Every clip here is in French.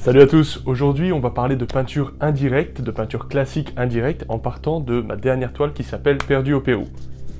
Salut à tous, aujourd'hui on va parler de peinture indirecte, de peinture classique indirecte en partant de ma dernière toile qui s'appelle Perdu au Pérou.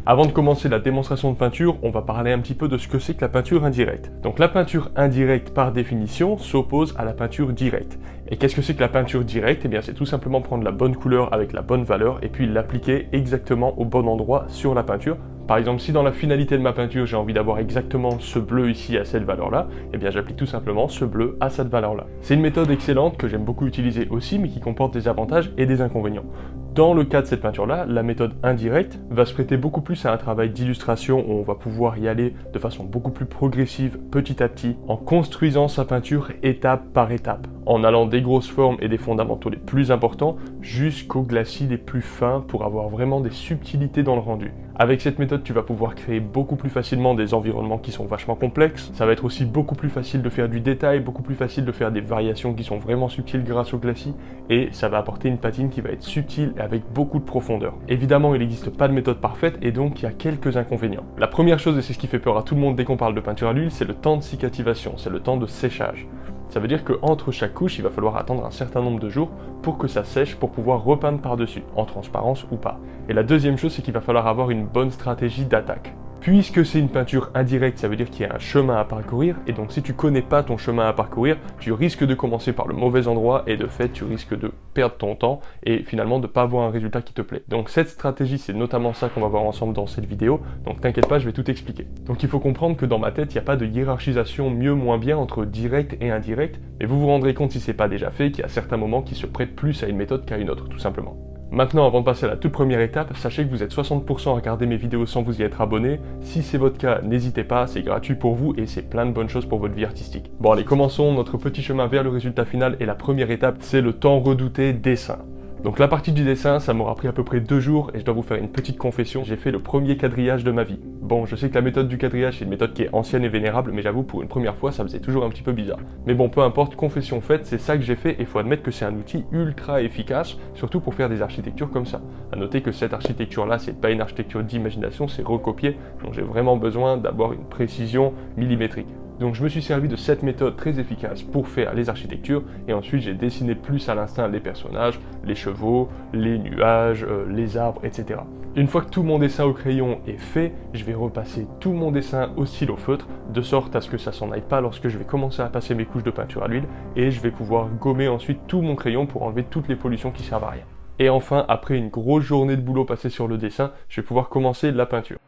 Avant de commencer la démonstration de peinture, on va parler un petit peu de ce que c'est que la peinture indirecte. Donc la peinture indirecte par définition s'oppose à la peinture directe. Et qu'est-ce que c'est que la peinture directe? Eh bien c'est tout simplement prendre la bonne couleur avec la bonne valeur et puis l'appliquer exactement au bon endroit sur la peinture. Par exemple, si dans la finalité de ma peinture, j'ai envie d'avoir exactement ce bleu ici à cette valeur-là, eh bien j'applique tout simplement ce bleu à cette valeur-là. C'est une méthode excellente que j'aime beaucoup utiliser aussi, mais qui comporte des avantages et des inconvénients. Dans le cas de cette peinture-là, la méthode indirecte va se prêter beaucoup plus à un travail d'illustration où on va pouvoir y aller de façon beaucoup plus progressive, petit à petit, en construisant sa peinture étape par étape, en allant des grosses formes et des fondamentaux les plus importants jusqu'aux glacis les plus fins pour avoir vraiment des subtilités dans le rendu. Avec cette méthode, tu vas pouvoir créer beaucoup plus facilement des environnements qui sont vachement complexes. Ça va être aussi beaucoup plus facile de faire du détail, beaucoup plus facile de faire des variations qui sont vraiment subtiles grâce au glacis, et ça va apporter une patine qui va être subtile et avec beaucoup de profondeur. Évidemment, il n'existe pas de méthode parfaite et donc il y a quelques inconvénients. La première chose, et c'est ce qui fait peur à tout le monde dès qu'on parle de peinture à l'huile, c'est le temps de cicativation, c'est le temps de séchage. Ça veut dire qu'entre chaque couche, il va falloir attendre un certain nombre de jours pour que ça sèche pour pouvoir repeindre par-dessus, en transparence ou pas. Et la deuxième chose, c'est qu'il va falloir avoir une bonne stratégie d'attaque. Puisque c'est une peinture indirecte, ça veut dire qu'il y a un chemin à parcourir, et donc si tu connais pas ton chemin à parcourir, tu risques de commencer par le mauvais endroit, et de fait tu risques de perdre ton temps, et finalement de pas avoir un résultat qui te plaît. Donc cette stratégie, c'est notamment ça qu'on va voir ensemble dans cette vidéo, donc t'inquiète pas, je vais tout expliquer. Donc il faut comprendre que dans ma tête, il n'y a pas de hiérarchisation mieux moins bien entre direct et indirect, mais vous vous rendrez compte si c'est pas déjà fait, qu'il y a certains moments qui se prêtent plus à une méthode qu'à une autre, tout simplement. Maintenant, avant de passer à la toute première étape, sachez que vous êtes 60% à regarder mes vidéos sans vous y être abonné. Si c'est votre cas, n'hésitez pas, c'est gratuit pour vous et c'est plein de bonnes choses pour votre vie artistique. Bon allez, commençons notre petit chemin vers le résultat final et la première étape, c'est le temps redouté dessin. Donc la partie du dessin, ça m'aura pris à peu près 2 jours et je dois vous faire une petite confession, j'ai fait le premier quadrillage de ma vie. Bon, je sais que la méthode du quadrillage, c'est une méthode qui est ancienne et vénérable, mais j'avoue, pour une première fois, ça faisait toujours un petit peu bizarre. Mais bon, peu importe, confession faite, c'est ça que j'ai fait et il faut admettre que c'est un outil ultra efficace, surtout pour faire des architectures comme ça. À noter que cette architecture-là, c'est pas une architecture d'imagination, c'est recopié, donc j'ai vraiment besoin d'avoir une précision millimétrique. Donc je me suis servi de cette méthode très efficace pour faire les architectures et ensuite j'ai dessiné plus à l'instinct les personnages, les chevaux, les nuages, les arbres, etc. Une fois que tout mon dessin au crayon est fait, je vais repasser tout mon dessin au stylo feutre de sorte à ce que ça s'en aille pas lorsque je vais commencer à passer mes couches de peinture à l'huile et je vais pouvoir gommer ensuite tout mon crayon pour enlever toutes les pollutions qui servent à rien. Et enfin, après une grosse journée de boulot passée sur le dessin, je vais pouvoir commencer la peinture.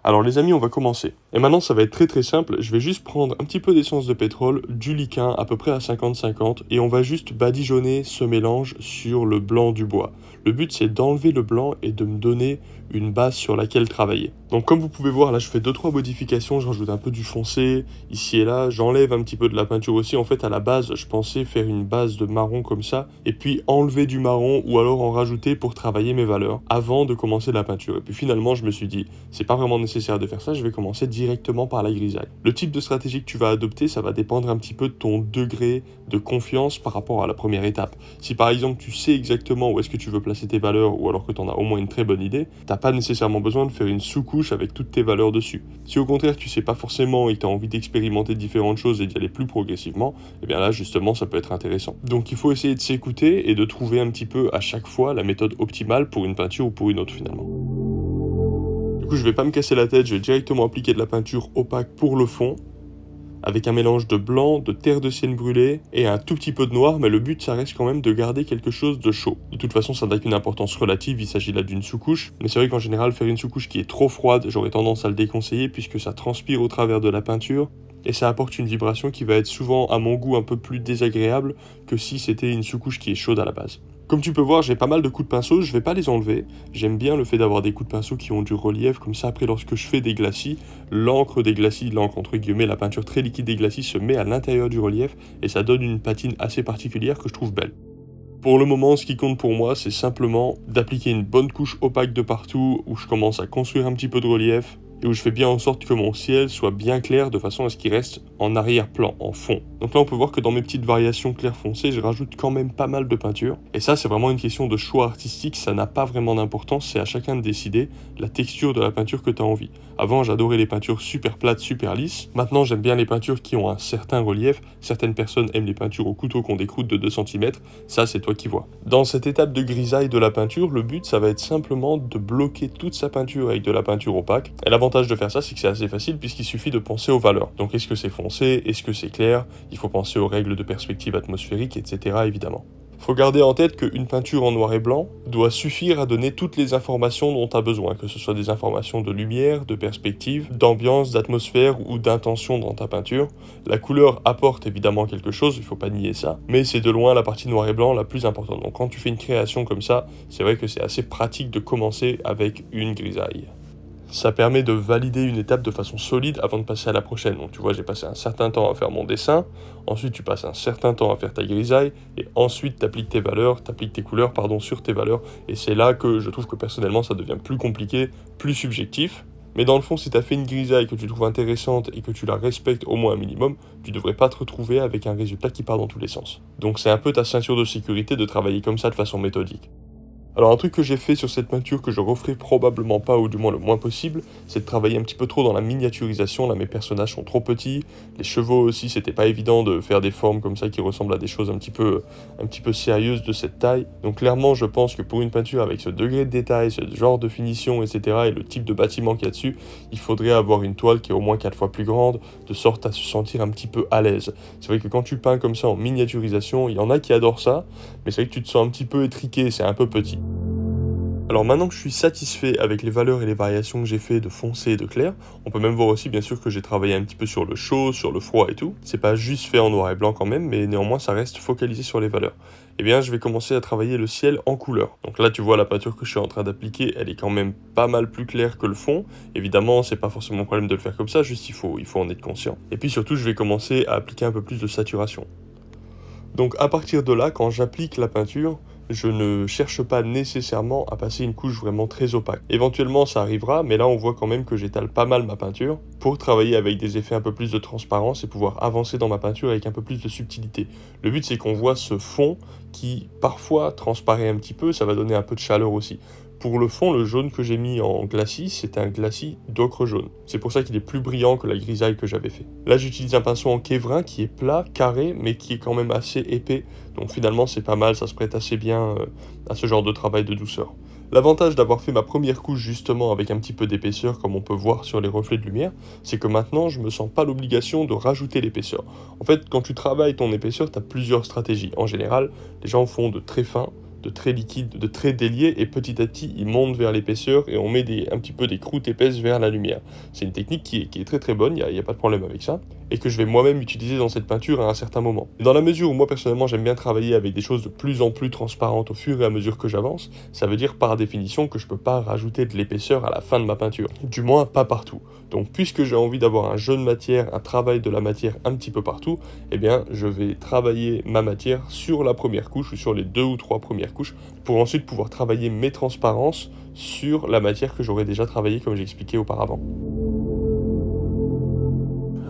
Alors les amis, on va commencer. Et maintenant ça va être très simple, je vais juste prendre un petit peu d'essence de pétrole, du liquin à peu près à 50-50 et on va juste badigeonner ce mélange sur le blanc du bois. Le but c'est d'enlever le blanc et de me donner une base sur laquelle travailler. Donc comme vous pouvez voir là je fais 2-3 modifications, je rajoute un peu du foncé ici et là, j'enlève un petit peu de la peinture aussi. En fait à la base je pensais faire une base de marron comme ça et puis enlever du marron ou alors en rajouter pour travailler mes valeurs avant de commencer la peinture. Et puis finalement je me suis dit c'est pas vraiment nécessaire de faire ça, je vais commencer directement par la grisaille. Le type de stratégie que tu vas adopter ça va dépendre un petit peu de ton degré de confiance par rapport à la première étape. Si par exemple tu sais exactement où est-ce que tu veux placer tes valeurs ou alors que tu en as au moins une très bonne idée, t'as pas nécessairement besoin de faire une sous-couche avec toutes tes valeurs dessus. Si au contraire tu sais pas forcément et que tu as envie d'expérimenter différentes choses et d'y aller plus progressivement, et bien là justement ça peut être intéressant. Donc il faut essayer de s'écouter et de trouver un petit peu à chaque fois la méthode optimale pour une peinture ou pour une autre finalement. Du coup je vais pas me casser la tête, je vais directement appliquer de la peinture opaque pour le fond avec un mélange de blanc, de terre de sienne brûlée et un tout petit peu de noir, mais le but ça reste quand même de garder quelque chose de chaud. De toute façon ça n'a qu'une importance relative, il s'agit là d'une sous-couche, mais c'est vrai qu'en général faire une sous-couche qui est trop froide, j'aurais tendance à le déconseiller puisque ça transpire au travers de la peinture et ça apporte une vibration qui va être souvent à mon goût un peu plus désagréable que si c'était une sous-couche qui est chaude à la base. Comme tu peux voir, j'ai pas mal de coups de pinceau, je vais pas les enlever. J'aime bien le fait d'avoir des coups de pinceau qui ont du relief, comme ça après lorsque je fais des glacis, l'encre des glacis, l'encre entre guillemets, la peinture très liquide des glacis se met à l'intérieur du relief et ça donne une patine assez particulière que je trouve belle. Pour le moment, ce qui compte pour moi, c'est simplement d'appliquer une bonne couche opaque de partout, où je commence à construire un petit peu de relief, et où je fais bien en sorte que mon ciel soit bien clair de façon à ce qu'il reste en arrière-plan, en fond. Donc là on peut voir que dans mes petites variations clair foncé, je rajoute quand même pas mal de peinture. Et ça c'est vraiment une question de choix artistique, ça n'a pas vraiment d'importance, c'est à chacun de décider la texture de la peinture que tu as envie. Avant j'adorais les peintures super plates, super lisses. Maintenant j'aime bien les peintures qui ont un certain relief. Certaines personnes aiment les peintures au couteau qui ont des croûtes de 2 cm. Ça c'est toi qui vois. Dans cette étape de grisaille de la peinture, le but ça va être simplement de bloquer toute sa peinture avec de la peinture opaque. Et l'avantage de faire ça c'est que c'est assez facile puisqu'il suffit de penser aux valeurs. Donc est-ce que c'est foncé, est-ce que c'est clair? Il faut penser aux règles de perspective atmosphérique, etc. évidemment. Faut garder en tête qu'une peinture en noir et blanc doit suffire à donner toutes les informations dont tu as besoin, que ce soit des informations de lumière, de perspective, d'ambiance, d'atmosphère ou d'intention dans ta peinture. La couleur apporte évidemment quelque chose, il faut pas nier ça, mais c'est de loin la partie noir et blanc la plus importante. Donc quand tu fais une création comme ça, c'est vrai que c'est assez pratique de commencer avec une grisaille. Ça permet de valider une étape de façon solide avant de passer à la prochaine. Donc tu vois, j'ai passé un certain temps à faire mon dessin, ensuite tu passes un certain temps à faire ta grisaille, et ensuite tu appliques tes couleurs sur tes valeurs, et c'est là que je trouve que personnellement ça devient plus compliqué, plus subjectif. Mais dans le fond, si tu as fait une grisaille que tu trouves intéressante et que tu la respectes au moins un minimum, tu devrais pas te retrouver avec un résultat qui part dans tous les sens. Donc c'est un peu ta ceinture de sécurité de travailler comme ça de façon méthodique. Alors un truc que j'ai fait sur cette peinture que je referai probablement pas, ou du moins le moins possible, c'est de travailler un petit peu trop dans la miniaturisation. Là mes personnages sont trop petits, les chevaux aussi, c'était pas évident de faire des formes comme ça qui ressemblent à des choses un petit peu sérieuses de cette taille. Donc clairement je pense que pour une peinture avec ce degré de détail, ce genre de finition, etc. et le type de bâtiment qu'il y a dessus, il faudrait avoir une toile qui est au moins 4 fois plus grande, de sorte à se sentir un petit peu à l'aise. C'est vrai que quand tu peins comme ça en miniaturisation, il y en a qui adorent ça, mais c'est vrai que tu te sens un petit peu étriqué, c'est un peu petit. Alors maintenant que je suis satisfait avec les valeurs et les variations que j'ai fait de foncé et de clair, on peut même voir aussi bien sûr que j'ai travaillé un petit peu sur le chaud, sur le froid et tout. C'est pas juste fait en noir et blanc quand même, mais néanmoins ça reste focalisé sur les valeurs. Eh bien je vais commencer à travailler le ciel en couleur. Donc là tu vois la peinture que je suis en train d'appliquer, elle est quand même pas mal plus claire que le fond. Évidemment c'est pas forcément un problème de le faire comme ça, juste il faut en être conscient. Et puis surtout je vais commencer à appliquer un peu plus de saturation. Donc à partir de là, quand j'applique la peinture, je ne cherche pas nécessairement à passer une couche vraiment très opaque. Éventuellement ça arrivera, mais là on voit quand même que j'étale pas mal ma peinture pour travailler avec des effets un peu plus de transparence et pouvoir avancer dans ma peinture avec un peu plus de subtilité. Le but c'est qu'on voit ce fond qui parfois transparaît un petit peu, ça va donner un peu de chaleur aussi. Pour le fond, le jaune que j'ai mis en glacis, c'est un glacis d'ocre jaune. C'est pour ça qu'il est plus brillant que la grisaille que j'avais fait. Là, j'utilise un pinceau en kévrin qui est plat, carré, mais qui est quand même assez épais. Donc finalement, c'est pas mal, ça se prête assez bien à ce genre de travail de douceur. L'avantage d'avoir fait ma première couche justement avec un petit peu d'épaisseur, comme on peut voir sur les reflets de lumière, c'est que maintenant, je me sens pas l'obligation de rajouter l'épaisseur. En fait, quand tu travailles ton épaisseur, tu as plusieurs stratégies. En général, les gens font de très fins, de très liquide, de très délié, et petit à petit il monte vers l'épaisseur et on met un petit peu des croûtes épaisses vers la lumière. C'est une technique qui est très très bonne, il n'y a pas de problème avec ça, et que je vais moi-même utiliser dans cette peinture à un certain moment. Et dans la mesure où moi personnellement j'aime bien travailler avec des choses de plus en plus transparentes au fur et à mesure que j'avance, ça veut dire par définition que je peux pas rajouter de l'épaisseur à la fin de ma peinture, du moins pas partout. Donc puisque j'ai envie d'avoir un jeu de matière, un travail de la matière un petit peu partout, eh bien je vais travailler ma matière sur la première couche ou sur les 2 ou 3 premières couches pour ensuite pouvoir travailler mes transparences sur la matière que j'aurais déjà travaillée comme j'ai expliqué auparavant.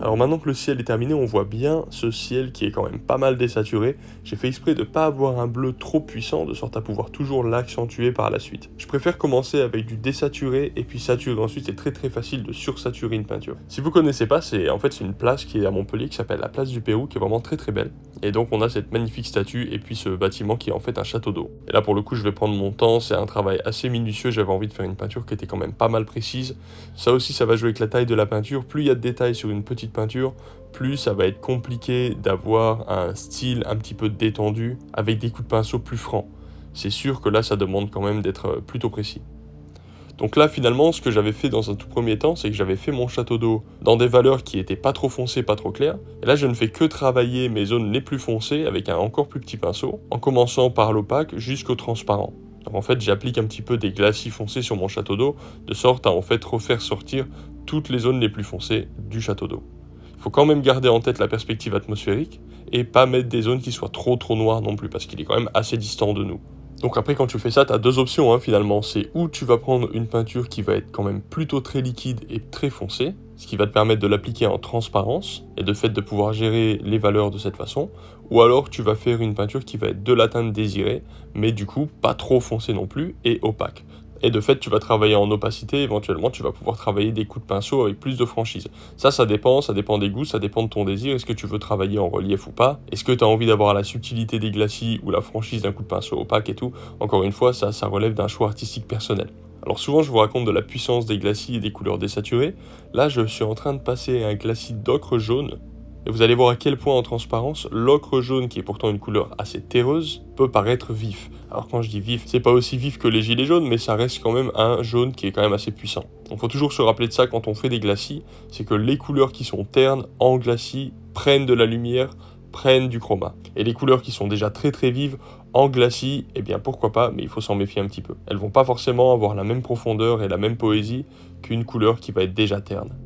Alors maintenant que le ciel est terminé, on voit bien ce ciel qui est quand même pas mal désaturé. J'ai fait exprès de ne pas avoir un bleu trop puissant, de sorte à pouvoir toujours l'accentuer par la suite. Je préfère commencer avec du désaturé et puis saturer ensuite, c'est très très facile de sursaturer une peinture. Si vous connaissez pas, c'est une place qui est à Montpellier qui s'appelle la place du Pérou, qui est vraiment très très belle. Et donc on a cette magnifique statue et puis ce bâtiment qui est en fait un château d'eau. Et là pour le coup je vais prendre mon temps, c'est un travail assez minutieux, j'avais envie de faire une peinture qui était quand même pas mal précise. Ça aussi ça va jouer avec la taille de la peinture, plus il y a de détails sur une petite peinture, plus ça va être compliqué d'avoir un style un petit peu détendu avec des coups de pinceau plus francs. C'est sûr que là ça demande quand même d'être plutôt précis. Donc là finalement ce que j'avais fait dans un tout premier temps, c'est que j'avais fait mon château d'eau dans des valeurs qui étaient pas trop foncées, pas trop claires. Et là je ne fais que travailler mes zones les plus foncées avec un encore plus petit pinceau, en commençant par l'opaque jusqu'au transparent. Donc en fait j'applique un petit peu des glacis foncés sur mon château d'eau, de sorte à en fait refaire sortir toutes les zones les plus foncées du château d'eau. Il faut quand même garder en tête la perspective atmosphérique et pas mettre des zones qui soient trop noires non plus, parce qu'il est quand même assez distant de nous. Donc après, quand tu fais ça, tu as deux options finalement. C'est ou tu vas prendre une peinture qui va être quand même plutôt très liquide et très foncée, ce qui va te permettre de l'appliquer en transparence et de fait de pouvoir gérer les valeurs de cette façon, ou alors tu vas faire une peinture qui va être de la teinte désirée, mais du coup pas trop foncée non plus et opaque. Et de fait, tu vas travailler en opacité, éventuellement tu vas pouvoir travailler des coups de pinceau avec plus de franchise. Ça dépend des goûts, ça dépend de ton désir. Est-ce que tu veux travailler en relief ou pas? Est-ce que tu as envie d'avoir la subtilité des glacis ou la franchise d'un coup de pinceau opaque et tout? Encore une fois, ça relève d'un choix artistique personnel. Alors souvent je vous raconte de la puissance des glacis et des couleurs désaturées. Là je suis en train de passer un glacis d'ocre jaune. Et vous allez voir à quel point en transparence, l'ocre jaune, qui est pourtant une couleur assez terreuse, peut paraître vif. Alors quand je dis vif, c'est pas aussi vif que les gilets jaunes, mais ça reste quand même un jaune qui est quand même assez puissant. Donc faut toujours se rappeler de ça quand on fait des glacis, c'est que les couleurs qui sont ternes en glacis prennent de la lumière, prennent du chroma. Et les couleurs qui sont déjà très très vives en glacis, eh bien pourquoi pas, mais il faut s'en méfier un petit peu. Elles vont pas forcément avoir la même profondeur et la même poésie qu'une couleur qui va être déjà terne.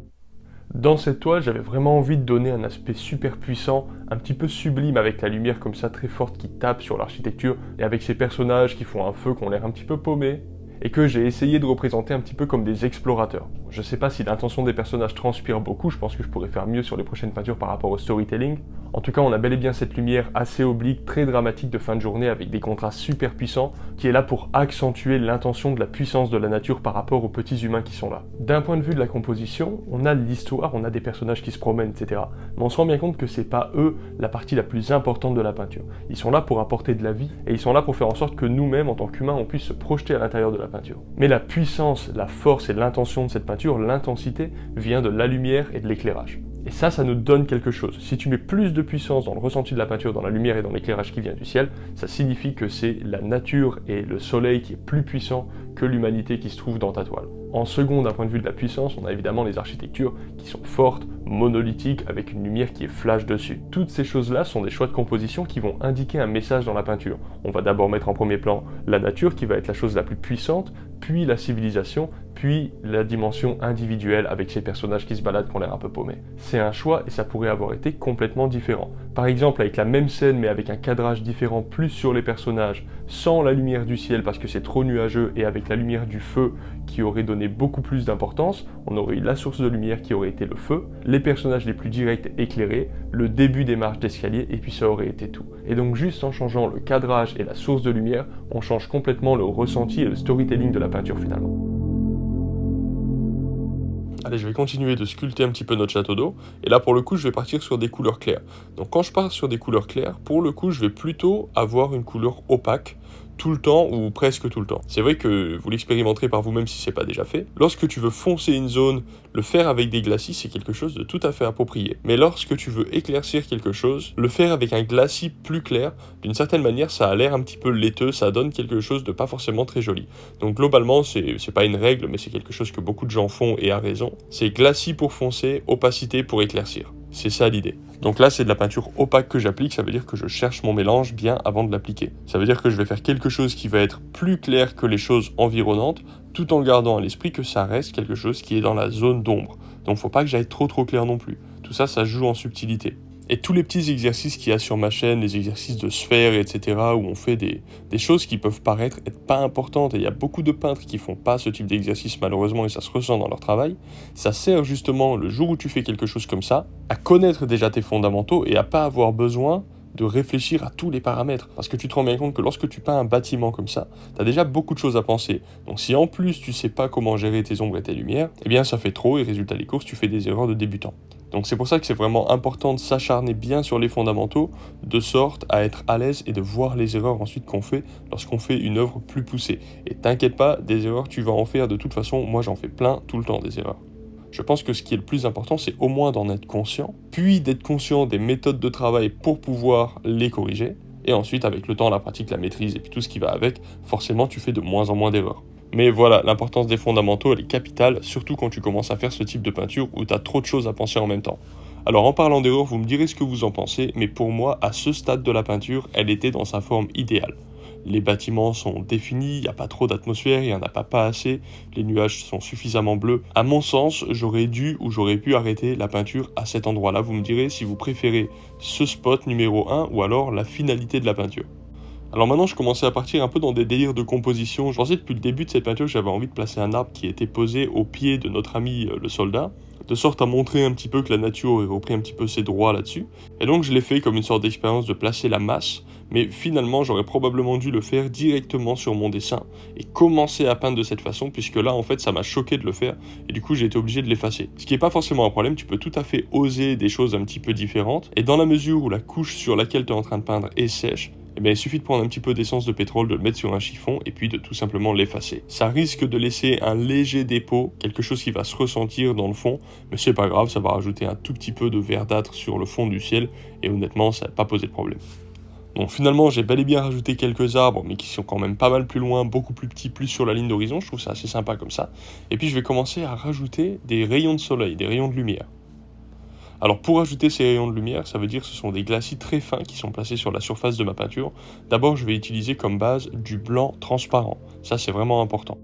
Dans cette toile, j'avais vraiment envie de donner un aspect super puissant, un petit peu sublime avec la lumière comme ça très forte qui tape sur l'architecture et avec ces personnages qui font un feu qui ont l'air un petit peu paumés et que j'ai essayé de représenter un petit peu comme des explorateurs. Je sais pas si l'intention des personnages transpire beaucoup, je pense que je pourrais faire mieux sur les prochaines peintures par rapport au storytelling. En tout cas, on a bel et bien cette lumière assez oblique, très dramatique de fin de journée avec des contrastes super puissants qui est là pour accentuer l'intention de la puissance de la nature par rapport aux petits humains qui sont là. D'un point de vue de la composition, on a l'histoire, on a des personnages qui se promènent, etc. Mais on se rend bien compte que c'est pas eux la partie la plus importante de la peinture. Ils sont là pour apporter de la vie et ils sont là pour faire en sorte que nous-mêmes, en tant qu'humains, on puisse se projeter à l'intérieur de la peinture. Mais la puissance, la force et l'intention de cette peinture, l'intensité, vient de la lumière et de l'éclairage. Et ça nous donne quelque chose. Si tu mets plus de puissance dans le ressenti de la peinture, dans la lumière et dans l'éclairage qui vient du ciel, ça signifie que c'est la nature et le soleil qui est plus puissant que l'humanité qui se trouve dans ta toile. En second, d'un point de vue de la puissance, on a évidemment les architectures qui sont fortes, monolithiques, avec une lumière qui est flash dessus. Toutes ces choses-là sont des choix de composition qui vont indiquer un message dans la peinture. On va d'abord mettre en premier plan la nature qui va être la chose la plus puissante, puis la civilisation, puis la dimension individuelle avec ces personnages qui se baladent qui ont l'air un peu paumés. C'est un choix et ça pourrait avoir été complètement différent. Par exemple, avec la même scène mais avec un cadrage différent plus sur les personnages, sans la lumière du ciel parce que c'est trop nuageux et avec la lumière du feu qui aurait donné beaucoup plus d'importance, on aurait eu la source de lumière qui aurait été le feu, les personnages les plus directs éclairés, le début des marches d'escalier et puis ça aurait été tout. Et donc juste en changeant le cadrage et la source de lumière, on change complètement le ressenti et le storytelling de la peinture finalement. Allez, je vais continuer de sculpter un petit peu notre château d'eau, et là pour le coup je vais partir sur des couleurs claires. Donc quand je pars sur des couleurs claires, pour le coup je vais plutôt avoir une couleur opaque, tout le temps ou presque tout le temps. C'est vrai que vous l'expérimenterez par vous-même si c'est pas déjà fait. Lorsque tu veux foncer une zone, le faire avec des glacis c'est quelque chose de tout à fait approprié. Mais lorsque tu veux éclaircir quelque chose, le faire avec un glacis plus clair, d'une certaine manière ça a l'air un petit peu laiteux, ça donne quelque chose de pas forcément très joli. Donc globalement c'est pas une règle mais c'est quelque chose que beaucoup de gens font et à raison. C'est glacis pour foncer, opacité pour éclaircir. C'est ça l'idée. Donc là, c'est de la peinture opaque que j'applique, ça veut dire que je cherche mon mélange bien avant de l'appliquer. Ça veut dire que je vais faire quelque chose qui va être plus clair que les choses environnantes, tout en gardant à l'esprit que ça reste quelque chose qui est dans la zone d'ombre. Donc faut pas que j'aille trop clair non plus. Tout ça, ça joue en subtilité. Et tous les petits exercices qu'il y a sur ma chaîne, les exercices de sphère, etc., où on fait des choses qui peuvent paraître être pas importantes, et il y a beaucoup de peintres qui font pas ce type d'exercice malheureusement, et ça se ressent dans leur travail, ça sert justement, le jour où tu fais quelque chose comme ça, à connaître déjà tes fondamentaux et à pas avoir besoin de réfléchir à tous les paramètres. Parce que tu te rends bien compte que lorsque tu peins un bâtiment comme ça, tu as déjà beaucoup de choses à penser. Donc si en plus tu sais pas comment gérer tes ombres et tes lumières, eh bien ça fait trop et résultat des courses, tu fais des erreurs de débutant. Donc c'est pour ça que c'est vraiment important de s'acharner bien sur les fondamentaux, de sorte à être à l'aise et de voir les erreurs ensuite qu'on fait lorsqu'on fait une œuvre plus poussée. Et t'inquiète pas, des erreurs tu vas en faire de toute façon, moi j'en fais plein tout le temps des erreurs. Je pense que ce qui est le plus important, c'est au moins d'en être conscient, puis d'être conscient des méthodes de travail pour pouvoir les corriger, et ensuite avec le temps, la pratique, la maîtrise et puis tout ce qui va avec, forcément tu fais de moins en moins d'erreurs. Mais voilà, l'importance des fondamentaux, elle est capitale, surtout quand tu commences à faire ce type de peinture où tu as trop de choses à penser en même temps. Alors en parlant d'erreurs, vous me direz ce que vous en pensez, mais pour moi, à ce stade de la peinture, elle était dans sa forme idéale. Les bâtiments sont définis, il n'y a pas trop d'atmosphère, il n'y en a pas assez, les nuages sont suffisamment bleus. À mon sens, j'aurais dû ou j'aurais pu arrêter la peinture à cet endroit-là. Vous me direz si vous préférez ce spot numéro 1 ou alors la finalité de la peinture. Alors maintenant, je commençais à partir un peu dans des délires de composition. Je pensais depuis le début de cette peinture que j'avais envie de placer un arbre qui était posé au pied de notre ami le soldat, de sorte à montrer un petit peu que la nature aurait repris un petit peu ses droits là-dessus. Et donc je l'ai fait comme une sorte d'expérience de placer la masse, mais finalement j'aurais probablement dû le faire directement sur mon dessin et commencer à peindre de cette façon, puisque là en fait ça m'a choqué de le faire, et du coup j'ai été obligé de l'effacer. Ce qui n'est pas forcément un problème, tu peux tout à fait oser des choses un petit peu différentes, et dans la mesure où la couche sur laquelle tu es en train de peindre est sèche, eh bien, il suffit de prendre un petit peu d'essence de pétrole, de le mettre sur un chiffon et puis de tout simplement l'effacer. Ça risque de laisser un léger dépôt, quelque chose qui va se ressentir dans le fond, mais c'est pas grave, ça va rajouter un tout petit peu de verdâtre sur le fond du ciel et honnêtement, ça n'a pas posé de problème. Donc finalement, j'ai bel et bien rajouté quelques arbres, mais qui sont quand même pas mal plus loin, beaucoup plus petits, plus sur la ligne d'horizon. Je trouve ça assez sympa comme ça. Et puis je vais commencer à rajouter des rayons de soleil, des rayons de lumière. Alors pour ajouter ces rayons de lumière, ça veut dire que ce sont des glacis très fins qui sont placés sur la surface de ma peinture. D'abord, je vais utiliser comme base du blanc transparent. Ça, c'est vraiment important.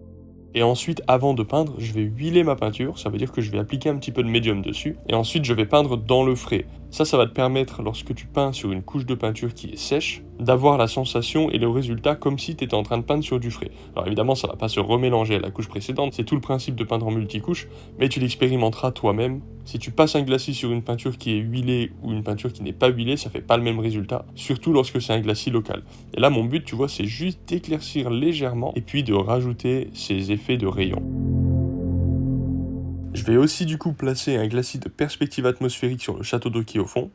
Et ensuite, avant de peindre, je vais huiler ma peinture, ça veut dire que je vais appliquer un petit peu de médium dessus, et ensuite je vais peindre dans le frais. Ça va te permettre, lorsque tu peins sur une couche de peinture qui est sèche, d'avoir la sensation et le résultat comme si tu étais en train de peindre sur du frais. Alors évidemment, ça ne va pas se remélanger à la couche précédente, c'est tout le principe de peindre en multicouche, mais tu l'expérimenteras toi-même. Si tu passes un glacis sur une peinture qui est huilée ou une peinture qui n'est pas huilée, ça fait pas le même résultat, surtout lorsque c'est un glacis local. Et là, mon but, tu vois, c'est juste d'éclaircir légèrement et puis de rajouter ces effets de rayons. Je vais aussi du coup placer un glacis de perspective atmosphérique sur le château d'eau qui est au fond,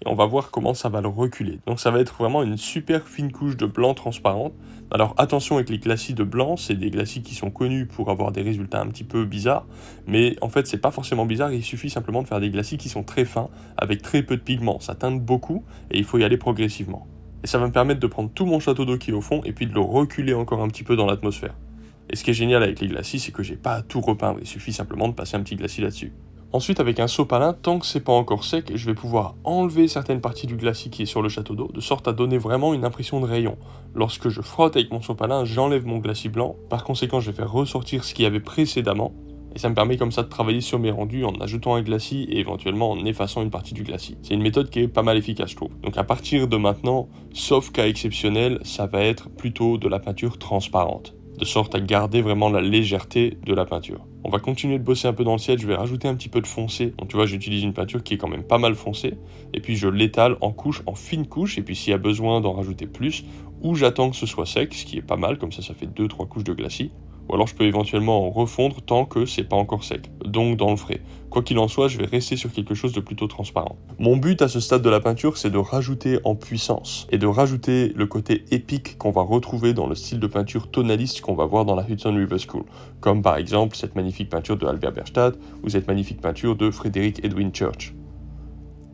et on va voir comment ça va le reculer. Donc ça va être vraiment une super fine couche de blanc transparente. Alors attention avec les glacis de blanc, c'est des glacis qui sont connus pour avoir des résultats un petit peu bizarres, mais en fait c'est pas forcément bizarre, il suffit simplement de faire des glacis qui sont très fins, avec très peu de pigments, ça teinte beaucoup, et il faut y aller progressivement. Et ça va me permettre de prendre tout mon château d'eau qui est au fond, et puis de le reculer encore un petit peu dans l'atmosphère. Et ce qui est génial avec les glacis, c'est que j'ai pas à tout repeindre, il suffit simplement de passer un petit glacis là-dessus. Ensuite, avec un sopalin, tant que c'est pas encore sec, je vais pouvoir enlever certaines parties du glacis qui est sur le château d'eau, de sorte à donner vraiment une impression de rayon. Lorsque je frotte avec mon sopalin, j'enlève mon glacis blanc, par conséquent je vais faire ressortir ce qu'il y avait précédemment, et ça me permet comme ça de travailler sur mes rendus en ajoutant un glacis et éventuellement en effaçant une partie du glacis. C'est une méthode qui est pas mal efficace, je trouve. Donc à partir de maintenant, sauf cas exceptionnel, ça va être plutôt de la peinture transparente, de sorte à garder vraiment la légèreté de la peinture. On va continuer de bosser un peu dans le ciel, je vais rajouter un petit peu de foncé. Donc tu vois, j'utilise une peinture qui est quand même pas mal foncée, et puis je l'étale en couches, en fines couches, et puis s'il y a besoin d'en rajouter plus, ou j'attends que ce soit sec, ce qui est pas mal, comme ça fait 2-3 couches de glacis, ou alors je peux éventuellement en refondre tant que c'est pas encore sec, donc dans le frais. Quoi qu'il en soit, je vais rester sur quelque chose de plutôt transparent. Mon but à ce stade de la peinture, c'est de rajouter en puissance et de rajouter le côté épique qu'on va retrouver dans le style de peinture tonaliste qu'on va voir dans la Hudson River School, comme par exemple cette magnifique peinture de Albert Bierstadt ou cette magnifique peinture de Frederick Edwin Church.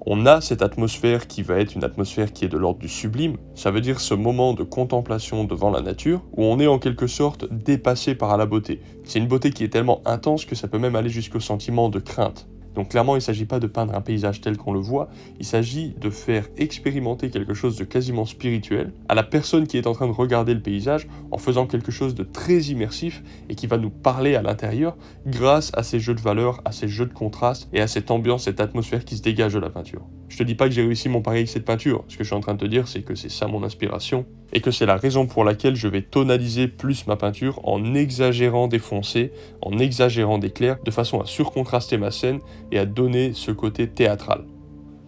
On a cette atmosphère qui va être une atmosphère qui est de l'ordre du sublime, ça veut dire ce moment de contemplation devant la nature, où on est en quelque sorte dépassé par la beauté. C'est une beauté qui est tellement intense que ça peut même aller jusqu'au sentiment de crainte. Donc clairement, il ne s'agit pas de peindre un paysage tel qu'on le voit, il s'agit de faire expérimenter quelque chose de quasiment spirituel à la personne qui est en train de regarder le paysage en faisant quelque chose de très immersif et qui va nous parler à l'intérieur grâce à ces jeux de valeurs, à ces jeux de contraste et à cette ambiance, cette atmosphère qui se dégage de la peinture. Je te dis pas que j'ai réussi mon pari avec cette peinture, ce que je suis en train de te dire c'est que c'est ça mon inspiration et que c'est la raison pour laquelle je vais tonaliser plus ma peinture en exagérant des foncés, en exagérant des clairs, de façon à surcontraster ma scène et à donner ce côté théâtral.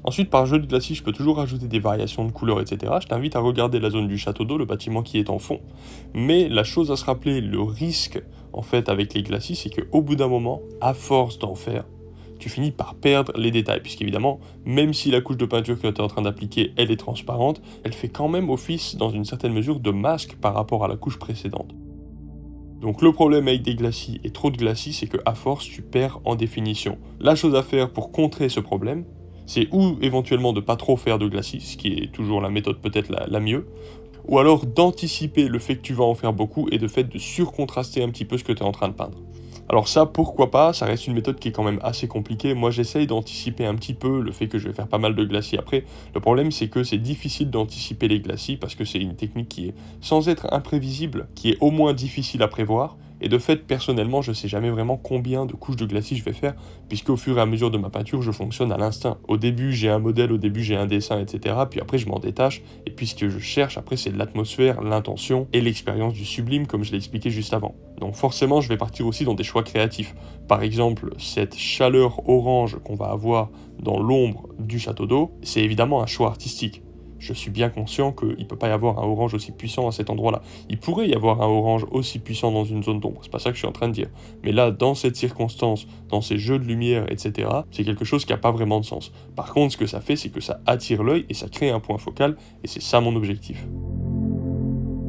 Ensuite, par jeu de glacis, je peux toujours rajouter des variations de couleurs, etc. Je t'invite à regarder la zone du château d'eau, le bâtiment qui est en fond. Mais la chose à se rappeler, le risque en fait avec les glacis, c'est qu'au bout d'un moment, à force d'en faire, tu finis par perdre les détails, puisqu'évidemment, même si la couche de peinture que tu es en train d'appliquer, elle est transparente, elle fait quand même office, dans une certaine mesure, de masque par rapport à la couche précédente. Donc le problème avec des glacis et trop de glacis, c'est qu'à force, tu perds en définition. La chose à faire pour contrer ce problème, c'est ou éventuellement de pas trop faire de glacis, ce qui est toujours la méthode peut-être la mieux, ou alors d'anticiper le fait que tu vas en faire beaucoup et de fait de surcontraster un petit peu ce que tu es en train de peindre. Alors ça, pourquoi pas, ça reste une méthode qui est quand même assez compliquée. Moi, j'essaye d'anticiper un petit peu le fait que je vais faire pas mal de glacis après. Le problème, c'est que c'est difficile d'anticiper les glacis parce que c'est une technique qui est, sans être imprévisible, qui est au moins difficile à prévoir, Et de fait, personnellement, je sais jamais vraiment combien de couches de glacis je vais faire, puisqu'au fur et à mesure de ma peinture, je fonctionne à l'instinct. Au début, j'ai un modèle, au début, j'ai un dessin, etc. Puis après, je m'en détache, et puis ce que je cherche, après, c'est l'atmosphère, l'intention et l'expérience du sublime, comme je l'ai expliqué juste avant. Donc forcément, je vais partir aussi dans des choix créatifs. Par exemple, cette chaleur orange qu'on va avoir dans l'ombre du château d'eau, c'est évidemment un choix artistique. Je suis bien conscient qu'il ne peut pas y avoir un orange aussi puissant à cet endroit-là. Il pourrait y avoir un orange aussi puissant dans une zone d'ombre, c'est pas ça que je suis en train de dire. Mais là, dans cette circonstance, dans ces jeux de lumière, etc., c'est quelque chose qui n'a pas vraiment de sens. Par contre, ce que ça fait, c'est que ça attire l'œil et ça crée un point focal, et c'est ça mon objectif.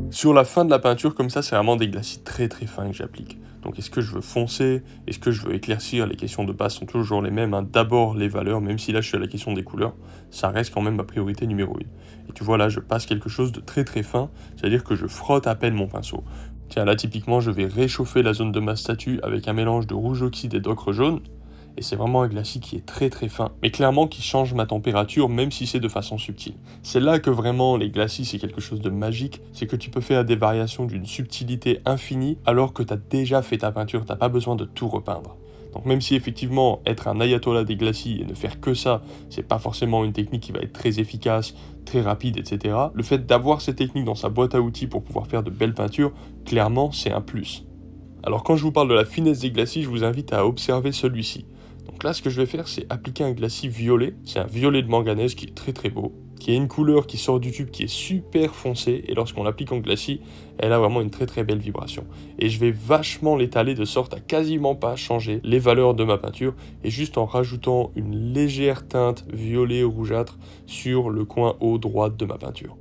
Sur la fin de la peinture, comme ça, c'est vraiment des glacis très très fins que j'applique. Donc est-ce que je veux foncer? Est-ce que je veux éclaircir? Les questions de base sont toujours les mêmes. D'abord les valeurs, même si là je suis à la question des couleurs, ça reste quand même ma priorité numéro 1. Et tu vois là, je passe quelque chose de très très fin, c'est-à-dire que je frotte à peine mon pinceau. Tiens, là typiquement, je vais réchauffer la zone de ma statue avec un mélange de rouge oxyde et d'ocre jaune. Et c'est vraiment un glacis qui est très très fin, mais clairement qui change ma température même si c'est de façon subtile. C'est là que vraiment les glacis c'est quelque chose de magique, c'est que tu peux faire des variations d'une subtilité infinie alors que tu as déjà fait ta peinture, tu n'as pas besoin de tout repeindre. Donc même si effectivement être un ayatollah des glacis et ne faire que ça, c'est pas forcément une technique qui va être très efficace, très rapide, etc. Le fait d'avoir cette technique dans sa boîte à outils pour pouvoir faire de belles peintures, clairement c'est un plus. Alors quand je vous parle de la finesse des glacis, je vous invite à observer celui-ci. Donc là, ce que je vais faire, c'est appliquer un glacis violet. C'est un violet de manganèse qui est très très beau, qui a une couleur qui sort du tube qui est super foncée, et lorsqu'on l'applique en glacis, elle a vraiment une très très belle vibration. Et je vais vachement l'étaler de sorte à quasiment pas changer les valeurs de ma peinture, et juste en rajoutant une légère teinte violet rougeâtre sur le coin haut droite de ma peinture.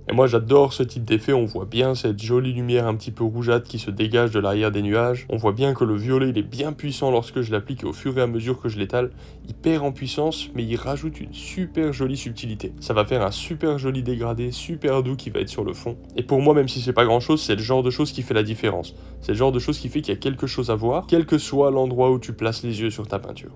Et moi j'adore ce type d'effet, on voit bien cette jolie lumière un petit peu rougeâtre qui se dégage de l'arrière des nuages. On voit bien que le violet il est bien puissant lorsque je l'applique et au fur et à mesure que je l'étale, il perd en puissance mais il rajoute une super jolie subtilité. Ça va faire un super joli dégradé, super doux qui va être sur le fond. Et pour moi même si c'est pas grand chose, c'est le genre de chose qui fait la différence. C'est le genre de chose qui fait qu'il y a quelque chose à voir, quel que soit l'endroit où tu places les yeux sur ta peinture.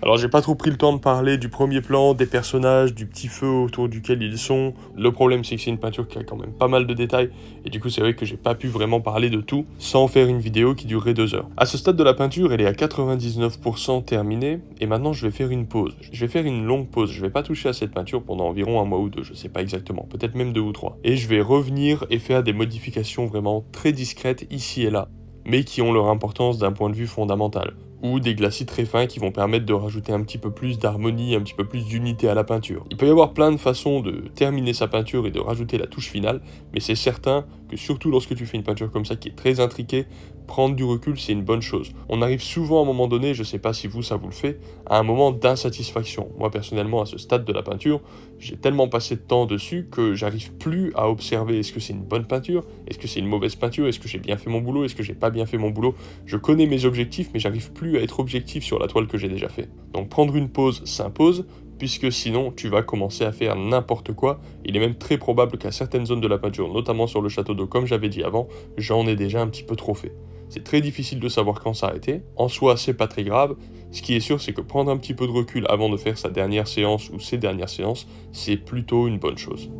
Alors j'ai pas trop pris le temps de parler du premier plan, des personnages, du petit feu autour duquel ils sont. Le problème c'est que c'est une peinture qui a quand même pas mal de détails et du coup c'est vrai que j'ai pas pu vraiment parler de tout sans faire une vidéo qui durerait 2 heures. À ce stade de la peinture elle est à 99% terminée et maintenant je vais faire une pause. Je vais faire une longue pause, je vais pas toucher à cette peinture pendant environ 1 mois ou 2, je sais pas exactement, peut-être même 2 ou 3. Et je vais revenir et faire des modifications vraiment très discrètes ici et là, mais qui ont leur importance d'un point de vue fondamental. Ou des glacis très fins qui vont permettre de rajouter un petit peu plus d'harmonie, un petit peu plus d'unité à la peinture. Il peut y avoir plein de façons de terminer sa peinture et de rajouter la touche finale, mais c'est certain que surtout lorsque tu fais une peinture comme ça qui est très intriquée, prendre du recul c'est une bonne chose. On arrive souvent à un moment donné, je sais pas si vous ça vous le fait, à un moment d'insatisfaction. Moi personnellement à ce stade de la peinture, j'ai tellement passé de temps dessus que j'arrive plus à observer est-ce que c'est une bonne peinture, est-ce que c'est une mauvaise peinture, est-ce que j'ai bien fait mon boulot, est-ce que j'ai pas bien fait mon boulot. Je connais mes objectifs mais j'arrive plus à être objectif sur la toile que j'ai déjà fait. Donc prendre une pause s'impose, puisque sinon tu vas commencer à faire n'importe quoi. Il est même très probable qu'à certaines zones de la peinture, notamment sur le château d'eau comme j'avais dit avant, j'en ai déjà un petit peu trop fait. C'est très difficile de savoir quand s'arrêter, en soi c'est pas très grave, ce qui est sûr c'est que prendre un petit peu de recul avant de faire sa dernière séance ou ses dernières séances, c'est plutôt une bonne chose.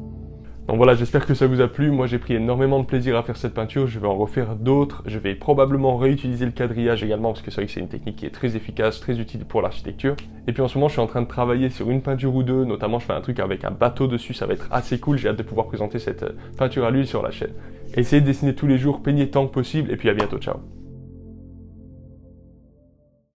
Donc voilà, j'espère que ça vous a plu. Moi j'ai pris énormément de plaisir à faire cette peinture, je vais en refaire d'autres, je vais probablement réutiliser le quadrillage également parce que c'est vrai que c'est une technique qui est très efficace, très utile pour l'architecture. Et puis en ce moment je suis en train de travailler sur une peinture ou deux, notamment je fais un truc avec un bateau dessus, ça va être assez cool, j'ai hâte de pouvoir présenter cette peinture à l'huile sur la chaîne. Essayez de dessiner tous les jours, peignez tant que possible et puis à bientôt, ciao.